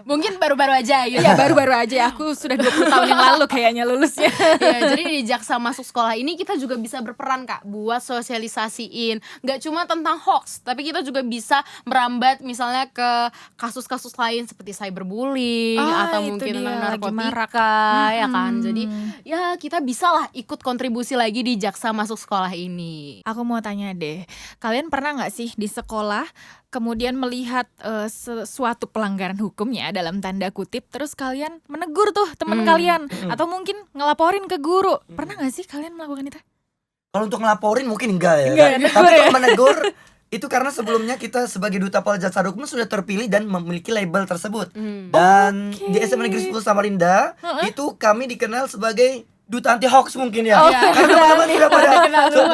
mungkin baru-baru aja gitu. Ya baru-baru aja ya. Aku sudah 20 tahun yang lalu kayaknya lulusnya. Ya, jadi di Jaksa Masuk Sekolah ini kita juga bisa berperan Kak buat sosialisasiin nggak cuma tentang hoax, tapi kita juga bisa merambat misalnya ke kasus-kasus lain seperti cyberbullying Ah, atau itu mungkin dia, tentang lagi marak. narkotika ya kan. Jadi ya kita bisalah ikut kontribusi lagi di Jaksa Masuk Sekolah ini. Aku mau tanya deh, kalian pernah nggak sih di sekolah kemudian melihat suatu pelanggaran hukum ya dalam tanda kutip, terus kalian menegur tuh teman kalian atau mungkin ngelaporin ke guru? Pernah nggak sih kalian melakukan itu? Kalau untuk ngelaporin mungkin enggak ya. Enggak, Kak. negur Tapi ya. kalau menegur itu karena sebelumnya kita sebagai Duta Pelajar Sadar Hukum sudah terpilih dan memiliki label tersebut. Dan di SMA Negeri 10 Samarinda itu kami dikenal sebagai Duta Anti Hoax mungkin ya. Karena teman-teman sudah pada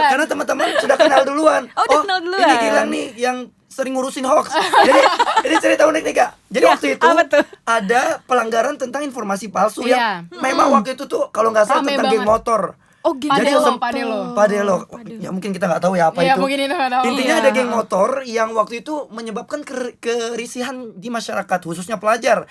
karena teman-teman sudah kenal duluan. Oh, udah kenal duluan. Ini Gilang nih yang sering ngurusin hoax. Jadi ini cerita unik nih Kak. Jadi waktu itu apa tuh? ada pelanggaran tentang informasi palsu Iya. yang memang waktu itu tuh kalau nggak salah Rame tentang geng banget. motor. Oh gitu. Jadi Padelo. Padelo. Ya mungkin kita nggak tahu ya apa Iya, itu. mungkin itu nggak tahu. Intinya Iya. ada geng motor yang waktu itu menyebabkan kerisihan di masyarakat khususnya pelajar.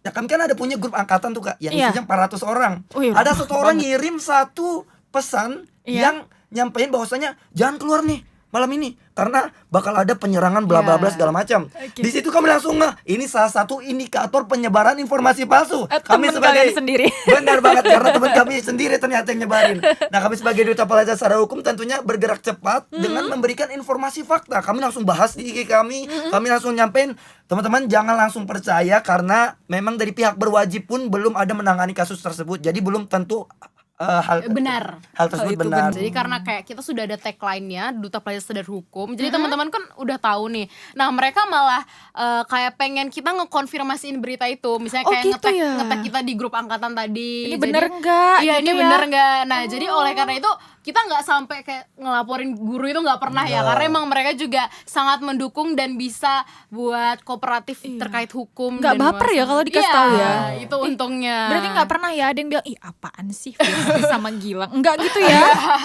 Ya kami kan ada punya grup angkatan tuh Kak, yang Iya. isinya 400 orang. Oh iya, Ada banyak satu orang banget. ngirim satu pesan Iya. yang nyampein bahwasanya jangan keluar nih malam ini karena bakal ada penyerangan bla bla bla Iya. segala macam. Oke. Di situ kami langsung ini salah satu indikator penyebaran informasi palsu. Temen kalian sendiri. Benar banget karena teman kami sendiri ternyata yang nyebarin. Nah, kami sebagai duta pelajar secara hukum tentunya bergerak cepat dengan memberikan informasi fakta. Kami langsung bahas di IG kami, kami langsung nyampein teman-teman jangan langsung percaya karena memang dari pihak berwajib pun belum ada menangani kasus tersebut. Jadi belum tentu hal Benar. hal tersebut itu benar. Jadi karena kayak kita sudah ada tagline-nya Duta Pelajar Sadar Hukum. Jadi teman-teman kan udah tahu nih. Nah, mereka malah kayak pengen kita ngekonfirmasiin berita itu. Misalnya Oh, kayak gitu ya? nge-tag kita di grup angkatan tadi. Ini Jadi- bener nggak? Iya, Gitu ini ya? bener nggak? Nah, jadi oleh karena itu kita nggak sampai kayak ngelaporin guru itu nggak pernah ya, Nggak. karena emang mereka juga sangat mendukung dan bisa buat kooperatif terkait hukum. Nggak dan baper ya luasan. kalau dikasih Iya, tahu ya? itu untungnya. Berarti nggak pernah ya ada yang bilang, ih apaan sih Firly sama Gilang. Enggak gitu ya.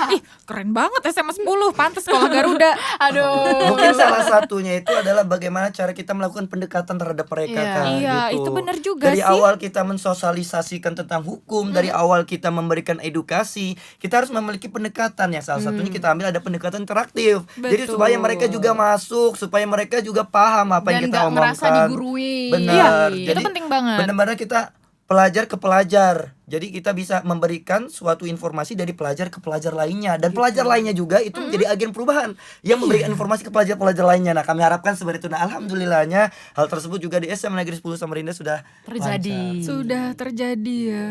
Ih keren banget SMA 10, pantas sekolah Garuda. Aduh. Mungkin salah satunya itu adalah bagaimana cara kita melakukan pendekatan terhadap mereka Iya. kan. Iya, gitu. itu bener juga Dari sih. awal kita mensosialisasikan tentang hukum, dari awal kita memberikan edukasi, kita harus memiliki pendekatan ya. Salah satunya kita ambil ada pendekatan interaktif. Jadi Betul. supaya mereka juga masuk, supaya mereka juga paham apa yang Dan kita nggak omongkan. ngerasa digurui. Benar. Iya, Jadi itu penting banget. benar-benar kita pelajar ke pelajar. Jadi kita bisa memberikan suatu informasi dari pelajar ke pelajar lainnya dan pelajar lainnya juga itu menjadi agen perubahan yang memberikan informasi ke pelajar-pelajar lainnya. Nah, kami harapkan seperti itu. Nah, alhamdulillahnya hal tersebut juga di SMA Negeri 10 Samarinda sudah Terjadi. lancar. Sudah terjadi ya.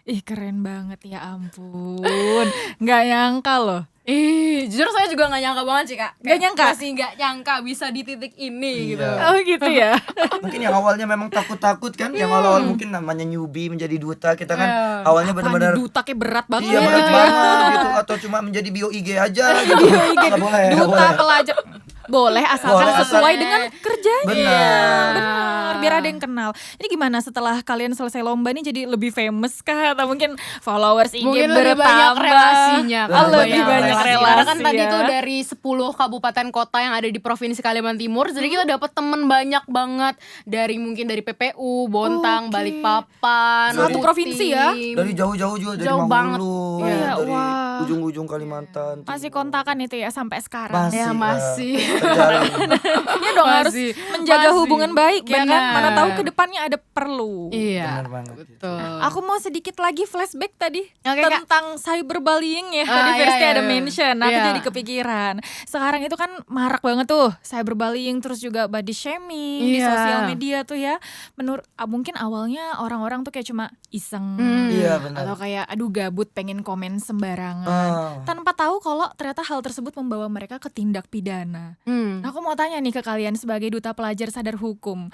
Ih keren banget ya ampun. Nggak nyangka loh. Jujur saya juga gak nyangka banget sih Kak. Nggak nyangka? Masih gak nyangka bisa di titik ini gitu. Iya. Oh gitu ya. Mungkin yang awalnya memang takut-takut kan, yang awal-awal mungkin namanya newbie menjadi duta, kita kan awalnya Apaan benar-benar nih, duta kayak berat banget. iya berat banget gitu, atau cuma menjadi bio IG aja gitu. Nggak boleh, nggak Duta boleh. pelajar boleh asalkan Boleh, sesuai asal- dengan kerjanya. Benar. Benar, biar ada yang kenal. Ini gimana setelah kalian selesai lomba nih jadi lebih famous kah atau mungkin followers IG Mungkin bertambah? lebih banyak relasinya Oh, lebih Lebih banyak relasi. relasi. Karena kan tadi ya. tuh dari 10 kabupaten kota yang ada di Provinsi Kalimantan Timur. Jadi kita dapat temen banyak banget. Dari mungkin dari PPU, Bontang, Oke. Balikpapan, Satu Jatim. provinsi ya? Dari jauh-jauh juga, dari Jauh banget. Mahulu, Iya, dari wah. ujung-ujung Kalimantan. Masih kontakan itu ya sampai sekarang. Masih, Ya, Kak. masih. Terjalin. Ya dong harus Masih. menjaga Masih. hubungan baik ya kan. Benar. Mana tahu ke depannya ada perlu. Iya. Benar banget. Betul. Aku mau sedikit lagi flashback tadi Oke, Kak. tentang cyberbullying ya. Ah, Tadi iya, Firsti iya, ada iya. mention, aku Iya. jadi kepikiran. Sekarang itu kan marak banget tuh cyberbullying, terus juga body shaming di Iya. sosial media tuh ya. Menurut mungkin awalnya orang-orang tuh kayak cuma iseng Iya, benar. atau kayak aduh gabut pengen komen sembarangan. Ah. Tanpa tahu kalau ternyata hal tersebut membawa mereka ke tindak pidana. Nah, aku mau tanya nih ke kalian sebagai duta pelajar sadar hukum,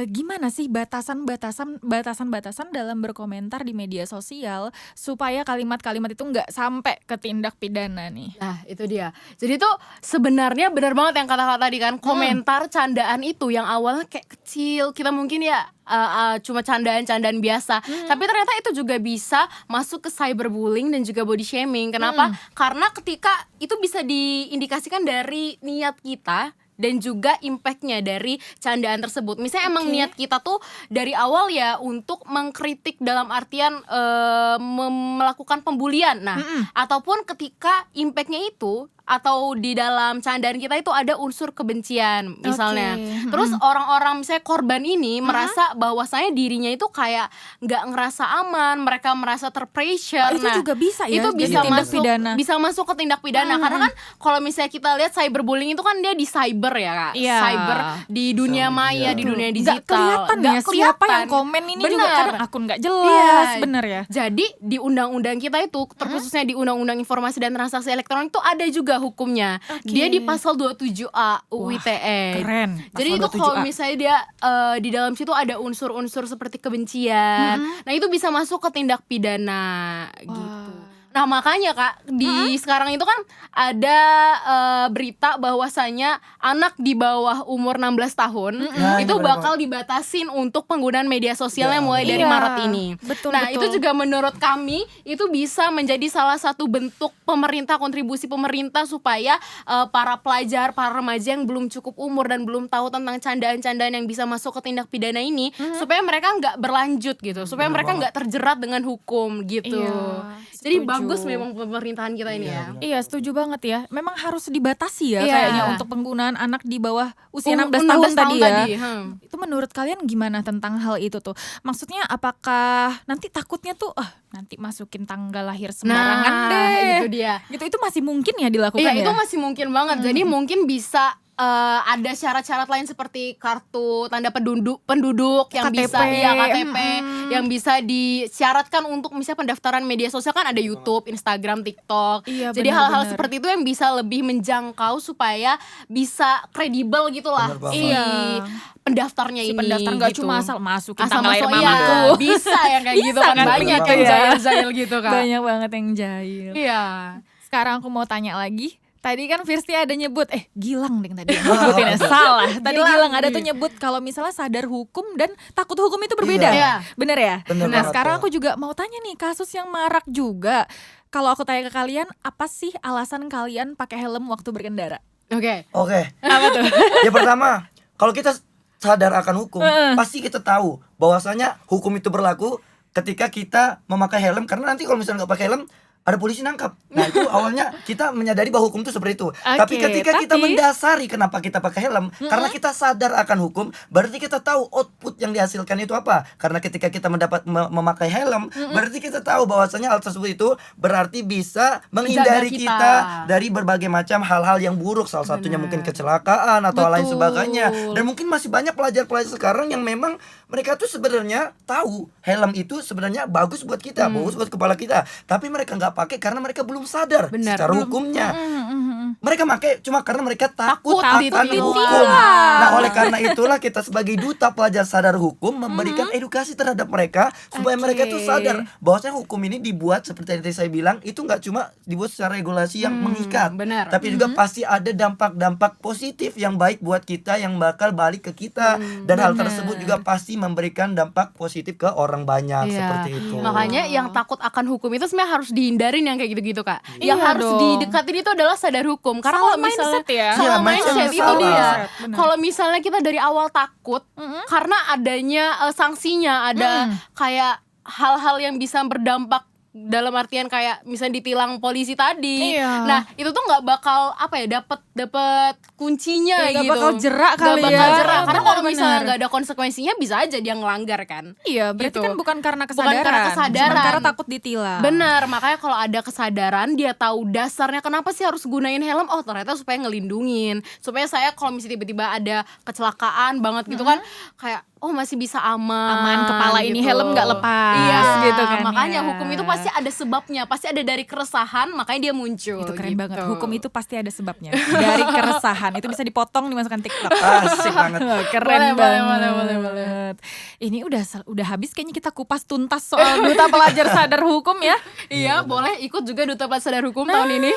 gimana sih batasan-batasan dalam berkomentar di media sosial supaya kalimat-kalimat itu nggak sampai ke tindak pidana nih? Nah itu dia. Jadi tuh sebenarnya benar banget yang kata-kata tadi kan. Komentar candaan itu yang awalnya kayak kecil, kita mungkin ya cuma candaan-candaan biasa. Tapi ternyata itu juga bisa masuk ke cyberbullying dan juga body shaming. Kenapa? Karena ketika itu bisa diindikasikan dari niat kita dan juga impactnya dari candaan tersebut. Misalnya emang Oke. niat kita tuh dari awal ya untuk mengkritik dalam artian melakukan pembulian. Nah, ataupun ketika impactnya itu atau di dalam candaan kita itu ada unsur kebencian misalnya. Oke. Terus orang-orang misalnya korban ini merasa bahwasanya dirinya itu kayak nggak ngerasa aman, mereka merasa terpressure. Oh, itu juga bisa ya Itu jadi bisa tindak masuk pidana. bisa masuk ke tindak pidana karena kan kalau misalnya kita lihat cyberbullying itu kan dia di cyber ya Kak. Iya. Cyber di dunia Sama maya, dia. di dunia Nggak digital. kelihatan Nggak ya siapa kelihatan. yang komen ini juga Benar. kadang akun nggak jelas, Iya. bener ya? Jadi di undang-undang kita itu terkhususnya di undang-undang informasi dan transaksi elektronik itu ada juga hukumnya. Oke. Dia di pasal 27A UU ITE. Keren. Jadi Pasal itu kalau 27A. misalnya dia di dalam situ ada unsur-unsur seperti kebencian. Nah, itu bisa masuk ke tindak pidana gitu. Nah makanya Kak, di sekarang itu kan ada berita bahwasanya anak di bawah umur 16 tahun Nah, itu ini benar bakal dibatasin untuk penggunaan media sosialnya Ya, mulai dari Iya, Maret ini. betul, Nah betul. itu juga menurut kami itu bisa menjadi salah satu bentuk pemerintah, kontribusi pemerintah supaya para pelajar, para remaja yang belum cukup umur dan belum tahu tentang candaan-candaan yang bisa masuk ke tindak pidana ini, supaya mereka nggak berlanjut gitu, supaya Benar mereka banget. nggak terjerat dengan hukum gitu. Iya, Jadi setuju. bagus memang pemerintahan kita ini ya. Iya, setuju banget ya. Memang harus dibatasi ya Iya. kayaknya untuk penggunaan anak di bawah usia 16 16 tahun tahun tadi ya. tadi, Itu menurut kalian gimana tentang hal itu tuh? Maksudnya apakah nanti takutnya tuh nanti masukin tanggal lahir sembarangan Nah, deh. itu dia. Gitu itu masih mungkin ya dilakukan Iya, ya? itu masih mungkin banget. Jadi mungkin bisa ada syarat-syarat lain seperti kartu tanda penduduk yang KTP. bisa KTP yang bisa disyaratkan untuk misalnya pendaftaran media sosial, kan ada YouTube, Instagram, TikTok. Iya, Jadi hal-hal benar-benar. seperti itu yang bisa lebih menjangkau supaya bisa kredibel gitu lah Benar banget. si Iya. pendaftarnya Si ini. pendaftar nggak gitu. cuma asal masukin Asal tanggal lahir masuk, iya, mamaku. bisa yang kayak gitu Bisa kan, kan, banyak benar yang banget. jahil-jahil gitu kan. Banyak banget yang jahil. Iya. Sekarang aku mau tanya lagi. Tadi kan Firsti ada nyebut, Gilang deh tadi yang nyebutin ya. Salah. Tadi Gilang ada tuh nyebut kalau misalnya sadar hukum dan takut hukum itu berbeda. Iya. Bener ya? Bener Nah banget, sekarang ya. aku juga mau tanya nih, kasus yang marak juga. Kalau aku tanya ke kalian, apa sih alasan kalian pakai helm waktu berkendara? Oke. Oke. Apa tuh? Ya pertama, kalau kita sadar akan hukum, pasti kita tahu bahwasanya hukum itu berlaku ketika kita memakai helm, karena nanti kalau misalnya nggak pakai helm ada polisi nangkap. Nah itu awalnya kita menyadari bahwa hukum itu seperti itu. Tapi ketika kita mendasari kenapa kita pakai helm, karena kita sadar akan hukum, berarti kita tahu output yang dihasilkan itu apa. Karena ketika kita memakai helm, berarti kita tahu bahwasanya hal tersebut itu berarti bisa menghindari Menjaga kita dari berbagai macam hal-hal yang buruk. Salah satunya mungkin kecelakaan atau lain Betul. sebagainya. Dan mungkin masih banyak pelajar-pelajar sekarang yang memang mereka tuh sebenarnya tahu helm itu sebenarnya bagus buat kita, bagus buat kepala kita, tapi mereka nggak pakai karena mereka belum sadar Benar, secara belum. hukumnya. Mereka pakai cuma karena mereka takut Takut akan ditilang. hukum. Nah, oleh karena itulah kita sebagai duta pelajar sadar hukum memberikan edukasi terhadap mereka supaya mereka tuh sadar bahwasanya hukum ini dibuat seperti yang tadi saya bilang, itu nggak cuma dibuat secara regulasi yang mengikat, benar. tapi juga pasti ada dampak-dampak positif yang baik buat kita yang bakal balik ke kita, dan hal tersebut juga pasti memberikan dampak positif ke orang banyak. Iya. Seperti itu. Makanya yang takut akan hukum itu sebenarnya harus dihindarin yang kayak gitu-gitu Kak. Iya Yang harus dong. didekatin itu adalah sadar hukum. Karena Salah kalau misalnya mindset ya. salah Iya, mindset mindset itu salah. dia. Mindset, benar. Kalau misalnya kita dari awal takut karena adanya sanksinya, ada kayak hal-hal yang bisa berdampak dalam artian kayak misalnya ditilang polisi tadi. Iya. Nah, itu tuh nggak bakal dapat kuncinya Nggak gitu. bakal jerak Nggak kali bakal ya. jerak. Karena kalau Benar-benar. misalnya nggak ada konsekuensinya bisa aja dia ngelanggar kan. Iya, berarti Gitu. kan bukan karena Bukan kesadaran. karena kesadaran. Cuman karena takut ditilang. Benar, makanya kalau ada kesadaran, dia tahu dasarnya kenapa sih harus gunain helm. Oh ternyata supaya ngelindungin, supaya saya kalau misalnya tiba-tiba ada kecelakaan banget gitu kan, kayak oh masih bisa aman, kepala ini helm nggak lepas, Iya, gitu kan makanya ya. hukum itu pasti ada sebabnya, pasti ada dari keresahan, makanya dia muncul. Itu keren gitu. banget. Hukum itu pasti ada sebabnya. Dari keresahan. Itu bisa dipotong dimasukkan TikTok. Asik banget. Keren Boleh, banget. boleh. Ini udah habis kayaknya kita kupas tuntas soal duta pelajar sadar hukum ya. Iya, boleh ikut juga Duta Pelajar Sadar Hukum tahun ini.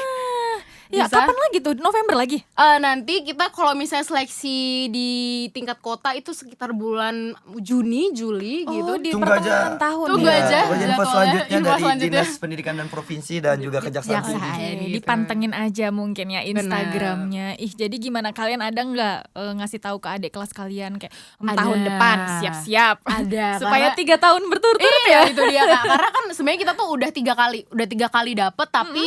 Ya, Bisa. kapan lagi tuh? November lagi? Nanti kita kalau misalnya seleksi di tingkat kota itu sekitar bulan Juni, Juli gitu. di Tunggu pertengahan aja. tahun Tunggu ya. aja. Tunggu aja info jadwalnya, selanjutnya info dari selanjutnya. Dinas Pendidikan dan Provinsi dan juga Kejaksaan Kejaksaan. Tinggi. Oke, gitu. dipantengin aja mungkin ya Instagramnya. Jadi gimana, kalian ada nggak ngasih tahu ke adik kelas kalian kayak tahun Ada. depan siap-siap Ada, supaya karena- 3 tahun berturut-turut ya. Iya itu dia Kak. Karena kan sebenarnya kita tuh udah tiga kali dapet, tapi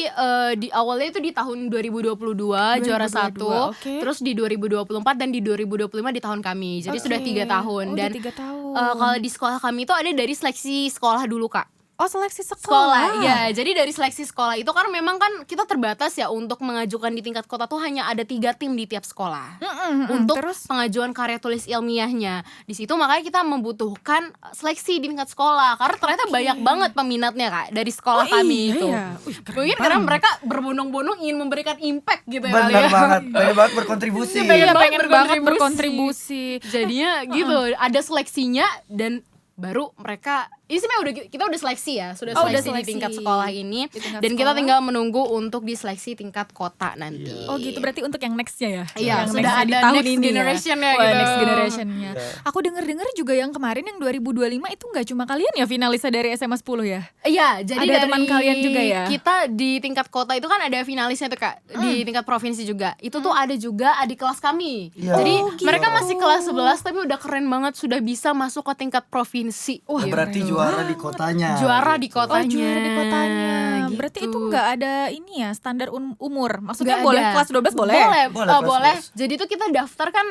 di awalnya itu di tahun 2022 juara 2022, 1, oke. terus di 2024 dan di 2025 di tahun kami. Jadi sudah 3 tahun. Oh, Dan udah 3 tahun. kalau di sekolah kami itu ada dari seleksi sekolah dulu Kak. Oh, seleksi sekolah. Sekolah, ya. Jadi dari seleksi sekolah itu kan memang kan kita terbatas ya untuk mengajukan di tingkat kota tuh hanya ada 3 tim di tiap sekolah. Untuk terus? pengajuan karya tulis ilmiahnya. Di situ makanya kita membutuhkan seleksi di tingkat sekolah karena ternyata banyak banget peminatnya Kak dari sekolah kami iya itu. ya. Wih, keren Mungkin banget. karena mereka berbondong-bondong ingin memberikan impact gitu ya kali Benar ya. banget, pengen banget berkontribusi. Pengen Iya, banget pengen banget berkontribusi. berkontribusi. Jadinya gitu, ada seleksinya dan baru mereka ini sebenarnya kita udah seleksi ya, sudah Oh, udah seleksi di seleksi. tingkat sekolah ini, Di tingkat dan kita sekolah. tinggal menunggu untuk diseleksi tingkat kota nanti. Oh gitu, berarti untuk yang nextnya ya? Iya, Yang sudah next di ada tahun next ini generation-nya Wah, gitu. next generation-nya. Iya. Aku dengar juga yang kemarin yang 2025 itu nggak cuma kalian ya finalisnya dari SMA 10 ya? Iya, jadi Ada dari teman kalian juga ya? Kita di tingkat kota itu kan ada finalisnya tuh Kak, di tingkat provinsi juga. Itu tuh ada juga adik kelas kami. Iya. Jadi Oh, gitu. mereka masih kelas 11 tapi udah keren banget, sudah bisa masuk ke tingkat provinsi. Wah, Gitu. Berarti juara di kotanya. Juara di gitu. Oh, kotanya. juara di kotanya. Berarti gitu. itu nggak ada ini ya, standar umur. Maksudnya Nggak boleh ada. kelas 12 boleh? Boleh, Boleh, kelas boleh. 12. Jadi tuh kita daftar kan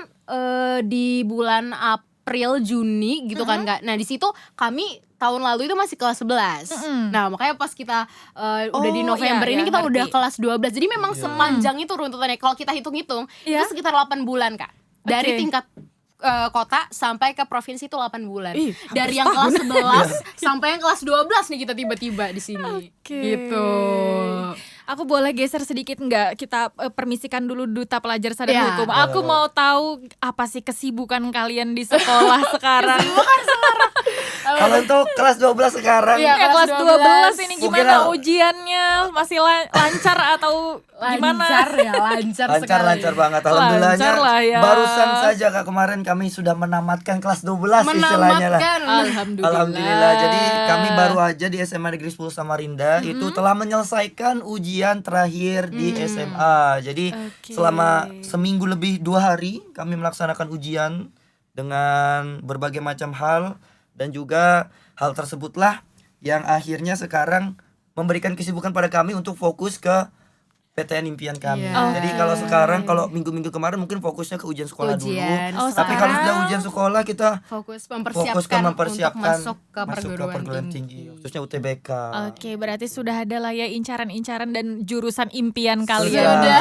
di bulan April Juni gitu kan Kak. Nah, di situ kami tahun lalu itu masih kelas 11. Nah, makanya pas kita udah di Oh, November iya, ini iya, kita ngerti. udah kelas 12. Jadi memang sepanjang itu runtutannya. Kalau kita hitung-hitung Iya. itu sekitar 8 bulan Kak. Dari Oke. tingkat kota sampai ke provinsi itu 8 bulan. Ih, Dari hampir yang kelas setahun. 11 sampai yang kelas 12 nih kita tiba-tiba di sini. Oke. Gitu. Aku boleh geser sedikit nggak? Kita permisikan dulu Duta Pelajar Sadar Iya. Hukum. Aku mau tahu apa sih kesibukan kalian di sekolah sekarang? Kalau untuk kelas 12 sekarang Iya, Ya, kelas 12 ini Mungkin gimana al- ujiannya? Masih lancar atau gimana? Lancar ya, lancar sekali. lancar banget alhamdulillahnya. Lancar lah ya. Barusan saja Kak kemarin kami sudah menamatkan kelas 12 istilahnya lah. Menamatkan. Alhamdulillah. Jadi kami baru aja di SMA Negeri 10 Samarinda itu telah menyelesaikan ujian terakhir di SMA. Jadi Oke. selama seminggu lebih 2 hari kami melaksanakan ujian dengan berbagai macam hal, dan juga hal tersebutlah yang akhirnya sekarang memberikan kesibukan pada kami untuk fokus ke PTN impian kami. Iya. Jadi kalau sekarang, kalau minggu-minggu kemarin mungkin fokusnya ke ujian sekolah dulu. Ujian. Oh, Tapi kalau sekarang sudah ujian sekolah kita fokus fokus ke mempersiapkan untuk masuk ke perguruan tinggi. khususnya UTBK. Oke, berarti sudah ada lah ya incaran-incaran dan jurusan impian kalian. Sudah. Ya.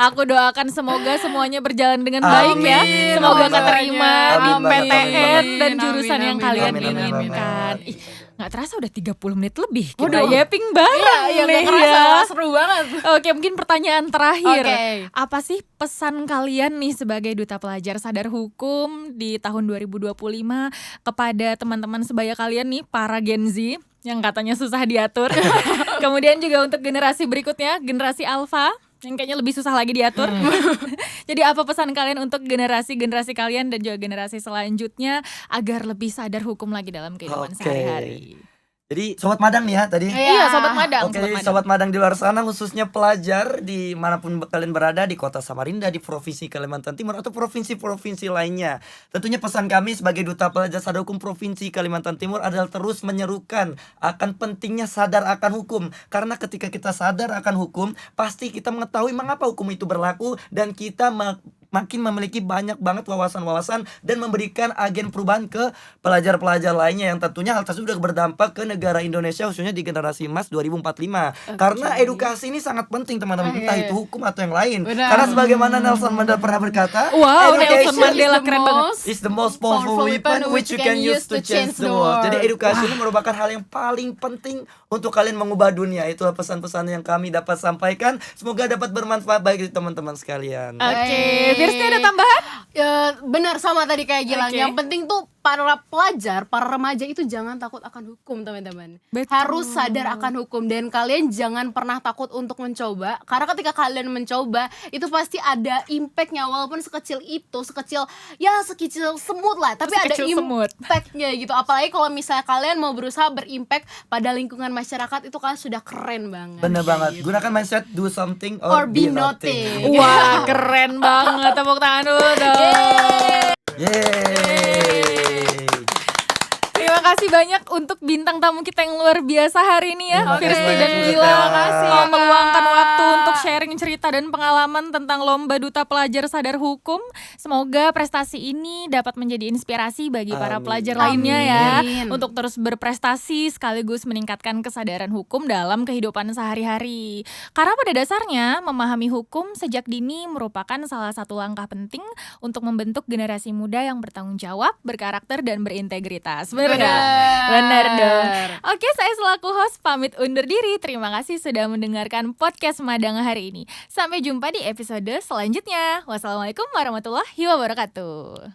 Aku doakan semoga semuanya berjalan dengan baik ya. Amin. Semoga Amin. keterima Amin di banget, PTN amin banget. dan jurusan yang kalian amin, amin, inginkan. amin. Ih, nggak terasa udah 30 menit lebih kita Waduh. yapping bareng Iya, nih gak kerasa, ya. seru banget. Oke, mungkin pertanyaan terakhir. Oke. Apa sih pesan kalian nih sebagai Duta Pelajar Sadar Hukum di tahun 2025 kepada teman-teman sebaya kalian nih, para Gen Z yang katanya susah diatur. Kemudian juga untuk generasi berikutnya, generasi Alpha yang kayaknya lebih susah lagi diatur. Jadi apa pesan kalian untuk generasi-generasi kalian dan juga generasi selanjutnya agar lebih sadar hukum lagi dalam kehidupan Oke. sehari-hari? Jadi sobat madang nih ya tadi. Iya, Sobat Madang. Oke, Sobat Madang. sobat madang di luar sana, khususnya pelajar di manapun kalian berada, di kota Samarinda, di provinsi Kalimantan Timur atau provinsi-provinsi lainnya. Tentunya pesan kami sebagai Duta Pelajar Sadar Hukum Provinsi Kalimantan Timur adalah terus menyerukan akan pentingnya sadar akan hukum. Karena ketika kita sadar akan hukum, pasti kita mengetahui mengapa hukum itu berlaku, dan kita makin memiliki banyak banget wawasan-wawasan dan memberikan agen perubahan ke pelajar-pelajar lainnya, yang tentunya hal tersebut juga berdampak ke negara Indonesia, khususnya di generasi emas 2045. Karena edukasi ini sangat penting teman-teman, entah iya. itu hukum atau yang lain. Benar. Karena sebagaimana Nelson Mandela pernah berkata, Wow, education Nelson Mandela keren banget. is the most powerful weapon which you can use to change the world. Jadi edukasi ini merupakan hal yang paling penting untuk kalian mengubah dunia. Itulah pesan-pesan yang kami dapat sampaikan. Semoga dapat bermanfaat bagi teman-teman sekalian. Oke, Firsti ada tambahan? Ya, benar sama tadi kayak Gilang. Oke. Yang penting tuh para pelajar, para remaja itu jangan takut akan hukum, teman-teman. Betul. Harus sadar akan hukum, dan kalian jangan pernah takut untuk mencoba. Karena ketika kalian mencoba, itu pasti ada impactnya, walaupun sekecil itu, sekecil semut lah, tapi ada Sekecil semut. impactnya gitu. Apalagi kalau misalnya kalian mau berusaha berimpact pada lingkungan masyarakat, itu kalian sudah keren banget. Bener banget. Gunakan mindset do something or, Or be nothing. Wah, keren banget. Tepuk tangan dulu dong. Yeay. Terima kasih banyak untuk bintang tamu kita yang luar biasa hari ini ya, Terima Firsti kasih dan banyak, Gila. Terima kasih. Mau meluangkan waktu untuk sharing cerita dan pengalaman tentang Lomba Duta Pelajar Sadar Hukum. Semoga prestasi ini dapat menjadi inspirasi bagi para Amin. pelajar lainnya ya, Amin. untuk terus berprestasi sekaligus meningkatkan kesadaran hukum dalam kehidupan sehari-hari. Karena pada dasarnya memahami hukum sejak dini merupakan salah satu langkah penting untuk membentuk generasi muda yang bertanggung jawab, berkarakter dan berintegritas. Benar nggak? Benar dong. Oke, saya selaku host pamit undur diri. Terima kasih sudah mendengarkan podcast Madang hari ini. Sampai jumpa di episode selanjutnya. Wassalamualaikum warahmatullahi wabarakatuh.